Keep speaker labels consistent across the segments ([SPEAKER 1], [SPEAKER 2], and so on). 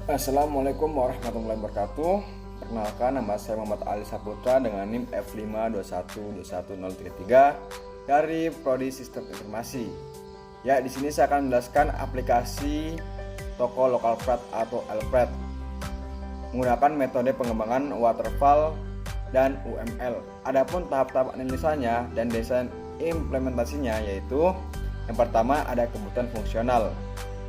[SPEAKER 1] Assalamualaikum warahmatullahi wabarakatuh. Perkenalkan, nama saya Muhammad Ali Saputra dengan NIM F521211033 dari Prodi Sistem Informasi. Ya, di sini saya akan menjelaskan aplikasi toko lokal prat atau LPRAT menggunakan metode pengembangan waterfall dan UML. Adapun tahap-tahap analisanya dan desain implementasinya yaitu yang pertama ada kebutuhan fungsional.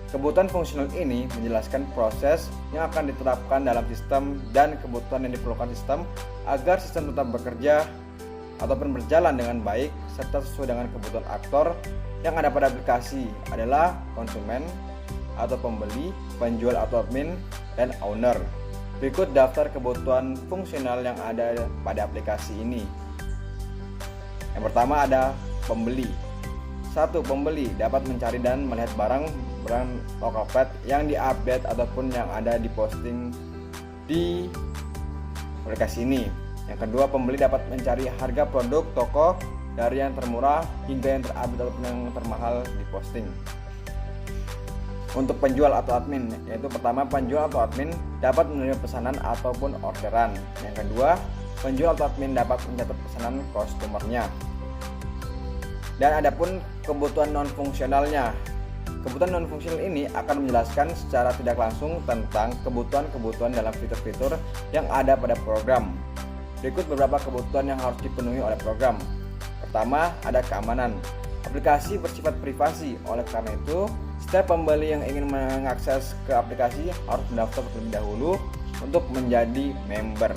[SPEAKER 1] Kebutuhan fungsional ini menjelaskan proses yang akan diterapkan dalam sistem dan kebutuhan yang diperlukan sistem agar sistem tetap bekerja ataupun berjalan dengan baik serta sesuai dengan kebutuhan aktor yang ada pada aplikasi adalah konsumen atau pembeli, penjual atau admin, dan owner. Berikut daftar kebutuhan fungsional yang ada pada aplikasi ini. Yang pertama ada pembeli. 1. Pembeli dapat mencari dan melihat barang lokal prat yang diupdate ataupun yang ada di posting di aplikasi ini. Yang kedua, pembeli dapat mencari harga produk toko dari yang termurah hingga yang terupdate ataupun yang termahal di posting. Untuk penjual atau admin, yaitu pertama, penjual atau admin dapat menerima pesanan ataupun orderan. Yang kedua, penjual atau admin dapat mencatat pesanan customer-nya. Dan adapun kebutuhan non-fungsionalnya. Kebutuhan non-fungsional ini akan menjelaskan secara tidak langsung tentang kebutuhan-kebutuhan dalam fitur-fitur yang ada pada program. Berikut beberapa kebutuhan yang harus dipenuhi oleh program. Pertama, ada keamanan. Aplikasi bersifat privasi, oleh karena itu setiap pembeli yang ingin mengakses ke aplikasi harus mendaftar terlebih dahulu untuk menjadi member.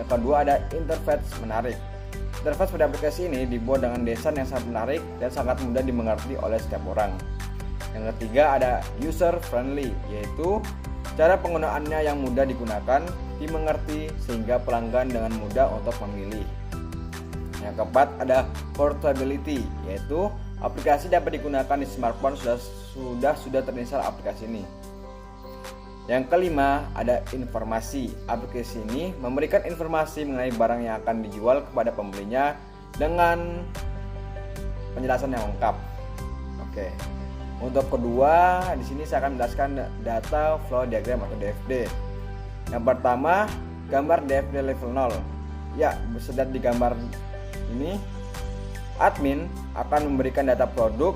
[SPEAKER 1] Yang kedua, ada interface menarik. Interface pada aplikasi ini dibuat dengan desain yang sangat menarik dan sangat mudah dimengerti oleh setiap orang. Yang ketiga ada user friendly, yaitu cara penggunaannya yang mudah digunakan, dimengerti sehingga pelanggan dengan mudah untuk memilih. Yang keempat ada portability, yaitu aplikasi dapat digunakan di smartphone sudah terinstall aplikasi ini. Yang kelima ada informasi. Aplikasi ini memberikan informasi mengenai barang yang akan dijual kepada pembelinya dengan penjelasan yang lengkap. Oke. Untuk kedua, di sini saya akan menjelaskan data flow diagram atau DFD. Yang pertama, gambar DFD level 0. Ya, bersedat di gambar ini, admin akan memberikan data produk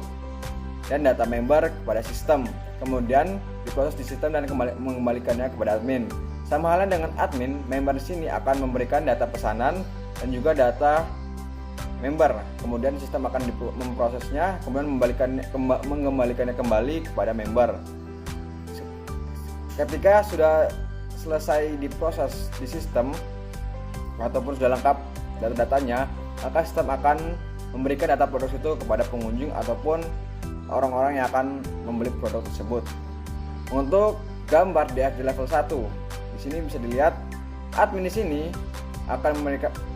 [SPEAKER 1] dan data member kepada sistem. Kemudian diproses di sistem dan mengembalikannya kepada admin. Sama halnya dengan admin, member di sini akan memberikan data pesanan dan juga data member. Kemudian sistem akan memprosesnya, kemudian mengembalikannya kembali kepada member. Ketika sudah selesai diproses di sistem ataupun sudah lengkap data-datanya, maka sistem akan memberikan data produk itu kepada pengunjung ataupun orang-orang yang akan membeli produk tersebut. Untuk gambar DFD level 1, di sini bisa dilihat admin di sini akan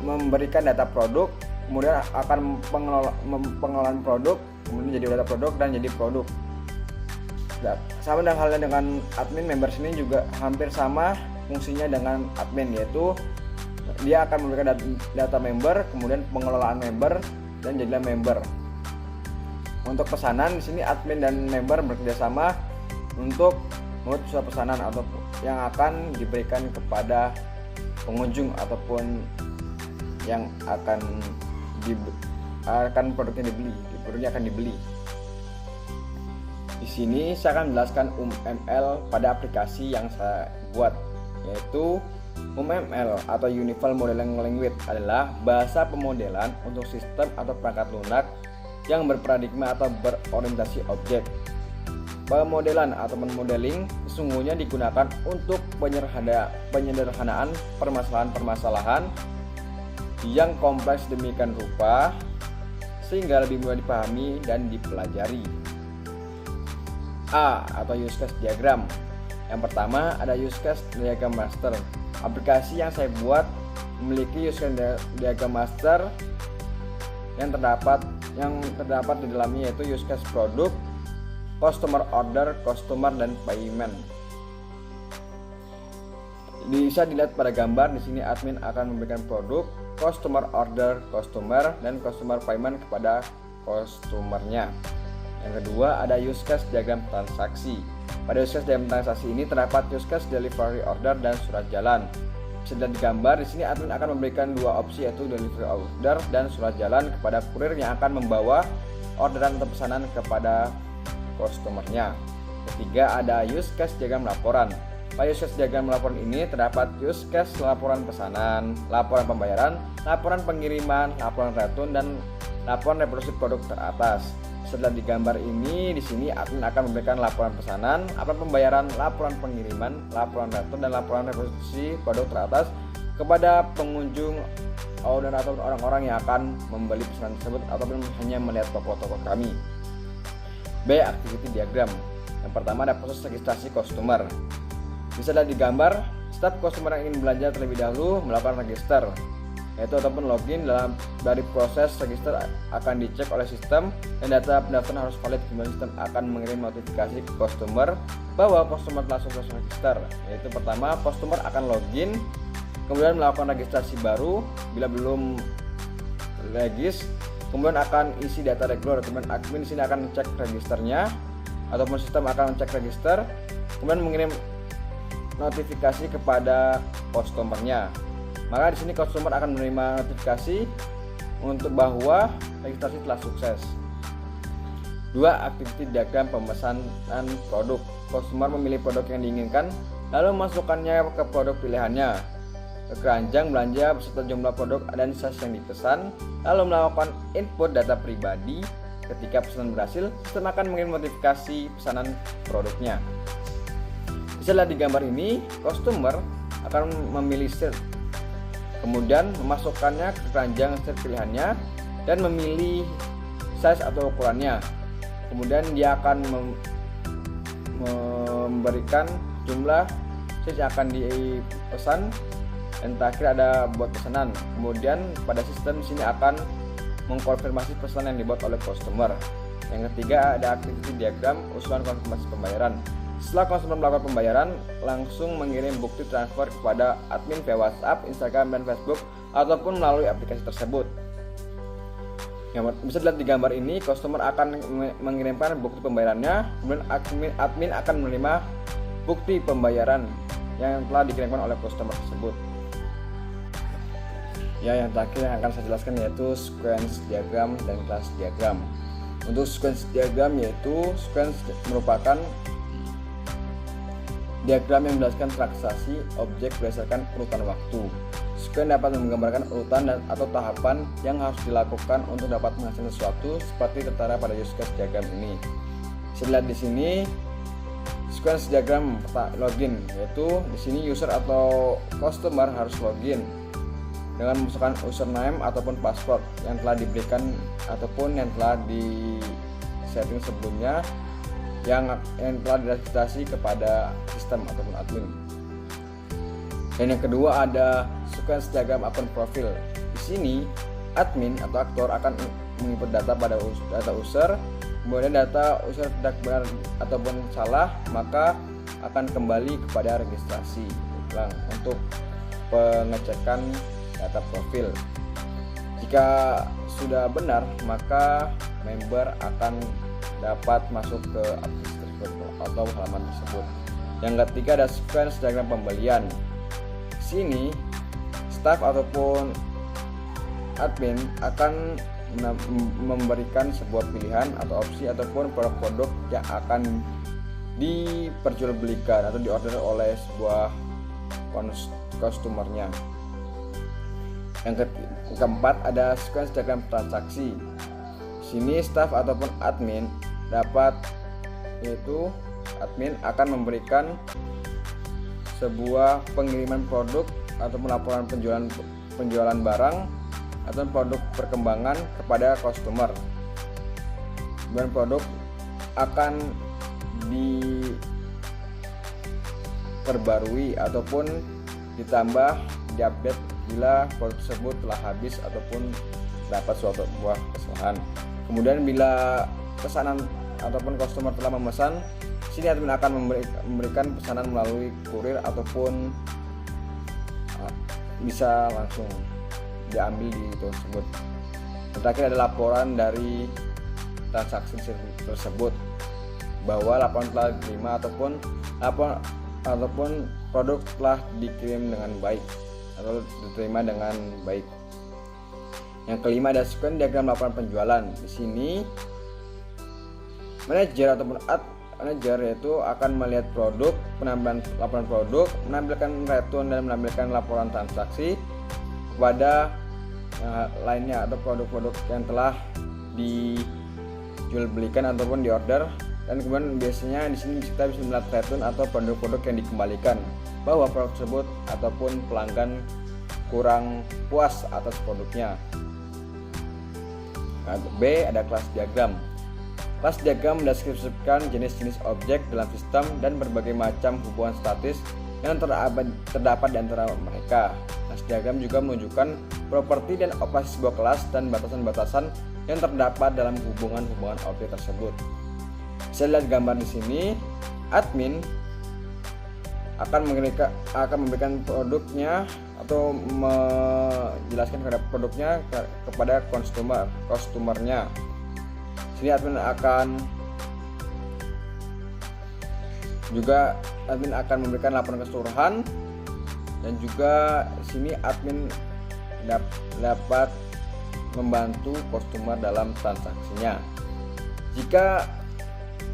[SPEAKER 1] memberikan data produk, kemudian akan pengelolaan produk, kemudian jadi data produk dan jadi produk. Sama dengan halnya dengan admin, member sini juga hampir sama fungsinya dengan admin, yaitu dia akan memberikan data member, kemudian pengelolaan member dan jadilah member. Untuk pesanan di sini admin dan member bekerjasama untuk membuat suatu pesanan atau yang akan diberikan kepada pengunjung ataupun yang akan produknya akan dibeli. Di sini saya akan menjelaskan UML pada aplikasi yang saya buat, yaitu UML atau Universal Modeling Language adalah bahasa pemodelan untuk sistem atau perangkat lunak yang berparadigma atau berorientasi objek. Pemodelan atau modeling sesungguhnya digunakan untuk penyederhanaan permasalahan-permasalahan yang kompleks demikian rupa sehingga lebih mudah dipahami dan dipelajari. A atau use case diagram. Yang pertama ada use case diagram master. Aplikasi yang saya buat memiliki use case diagram master yang terdapat di dalamnya, yaitu use case produk, customer order, customer, dan payment. Bisa dilihat pada gambar di sini admin akan memberikan produk, customer order, customer, dan customer payment kepada customernya. Yang kedua ada use case diagram transaksi. Pada use case diagram transaksi ini terdapat use case delivery order dan surat jalan. Bisa dilihat di gambar di sini admin akan memberikan dua opsi, yaitu delivery order dan surat jalan kepada kurir yang akan membawa orderan atau pesanan kepada customernya. Ketiga ada use case diagram laporan. Pada use case diagram laporan ini terdapat use case laporan pesanan, laporan pembayaran, laporan pengiriman, laporan return, dan laporan reproduksi produk teratas. Setelah di gambar ini, di sini admin akan memberikan laporan pesanan, laporan pembayaran, laporan pengiriman, laporan return, dan laporan reproduksi produk teratas kepada pengunjung order atau orang-orang yang akan membeli pesanan tersebut ataupun hanya melihat toko-toko kami. B. Activity diagram. Yang pertama ada proses registrasi customer. Bisa dilihat di gambar, setiap customer yang ingin belanja terlebih dahulu melakukan register, yaitu ataupun login. Dari proses register akan dicek oleh sistem dan data pendaftaran harus valid. Kemudian sistem akan mengirim notifikasi ke customer bahwa customer telah sukses register. Yaitu pertama, customer akan login, kemudian melakukan registrasi baru. Bila belum regis, kemudian akan isi data regular. Kemudian admin sini akan cek registernya ataupun sistem akan cek register, kemudian mengirim notifikasi kepada customernya. Maka di sini customer akan menerima notifikasi untuk bahwa registrasi telah sukses. 2. Activity diagram pemesanan produk. Customer memilih produk yang diinginkan, lalu memasukkannya ke produk pilihannya ke keranjang belanja beserta jumlah produk dan size yang dipesan, lalu melakukan input data pribadi. Ketika pesanan berhasil, sistem akan mengirim notifikasi pesanan produknya. Bisa lihat di gambar ini, customer akan memilih set, kemudian memasukkannya ke keranjang set pilihannya dan memilih size atau ukurannya. Kemudian dia akan memberikan jumlah size yang akan dipesan, dan terakhir ada buat pesanan. Kemudian pada sistem sini akan mengkonfirmasi pesanan yang dibuat oleh customer. Yang ketiga ada activity diagram usulan konfirmasi pembayaran. Setelah customer melakukan pembayaran, langsung mengirim bukti transfer kepada admin via WhatsApp, Instagram, dan Facebook ataupun melalui aplikasi tersebut. Yang bisa dilihat di gambar ini, customer akan mengirimkan bukti pembayarannya, kemudian admin akan menerima bukti pembayaran yang telah dikirimkan oleh customer tersebut. Ya, yang terakhir yang akan saya jelaskan yaitu sequence diagram dan class diagram. Untuk sequence diagram yaitu sequence merupakan diagram yang menjelaskan transaksi objek berdasarkan urutan waktu. Sequence dapat menggambarkan urutan atau tahapan yang harus dilakukan untuk dapat menghasilkan sesuatu seperti tertera pada use case diagram ini. Bisa dilihat di sini sequence diagram login, yaitu di sini user atau customer harus login dengan memasukkan username ataupun password yang telah diberikan ataupun yang telah di setting sebelumnya yang telah diregistrasi kepada sistem ataupun admin. Dan yang kedua ada sequence diagram akun profil. Di sini admin atau aktor akan menginput data pada data user, kemudian data user tidak benar ataupun salah maka akan kembali kepada registrasi ulang untuk pengecekan data profil. Jika sudah benar maka member akan dapat masuk ke aplikasi tersebut atau halaman tersebut. Yang ketiga ada sequence diagram pembelian. Di sini staff ataupun admin akan memberikan sebuah pilihan atau opsi ataupun produk-produk yang akan diperjualbelikan atau diorder oleh sebuah customernya. Yang keempat ada sequence diagram transaksi. Di sini staff ataupun admin dapat, yaitu admin akan memberikan sebuah pengiriman produk ataupun laporan penjualan barang atau produk perkembangan kepada customer. Dan produk akan diperbarui ataupun ditambah diupdate bila produk tersebut telah habis ataupun dapat suatu buah kesalahan. Kemudian bila pesanan ataupun customer telah memesan, sini admin akan memberikan pesanan melalui kurir ataupun bisa langsung diambil di tersebut. Terakhir ada laporan dari transaksi tersebut bahwa laporan telah diterima ataupun produk telah dikirim dengan baik atau diterima dengan baik. Yang kelima ada sequence diagram laporan penjualan. Di sini manajer ataupun manajer yaitu akan melihat produk, penampilan laporan produk, menampilkan return dan menampilkan laporan transaksi kepada lainnya atau produk-produk yang telah dijual belikan ataupun diorder. Dan kemudian biasanya di sini kita bisa melihat return atau produk-produk yang dikembalikan bahwa produk tersebut ataupun pelanggan kurang puas atas produknya. B ada kelas diagram. Kelas diagram mendeskripsikan jenis-jenis objek dalam sistem dan berbagai macam hubungan statis yang terdapat di antara mereka. Kelas diagram juga menunjukkan properti dan operasi sebuah kelas dan batasan-batasan yang terdapat dalam hubungan-hubungan objek tersebut. Bisa lihat gambar di sini, admin akan memberikan produknya atau menjelaskan kepada produknya kepada customernya. Sini admin akan memberikan laporan keseluruhan, dan juga di sini admin dapat membantu customer dalam transaksinya. Jika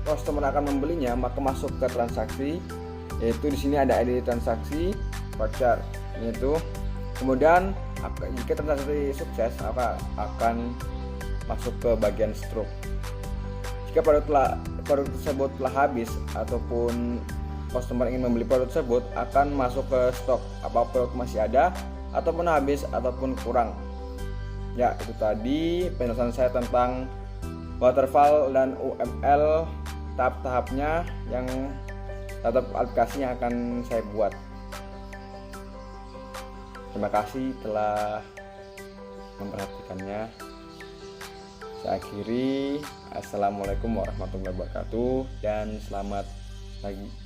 [SPEAKER 1] customer akan membelinya, maka masuk ke transaksi, yaitu di sini ada ID transaksi voucher itu. Kemudian jika transaksi sukses, maka akan masuk ke bagian stroke. Jika produk tersebut telah habis ataupun customer ingin membeli produk tersebut, akan masuk ke stok, apa produk masih ada ataupun habis ataupun kurang. Ya, itu tadi penjelasan saya tentang waterfall dan UML, tahap-tahapnya yang tahap aplikasi yang akan saya buat. Terima kasih telah memperhatikannya. Saya akhiri. Assalamualaikum warahmatullahi wabarakatuh dan selamat pagi.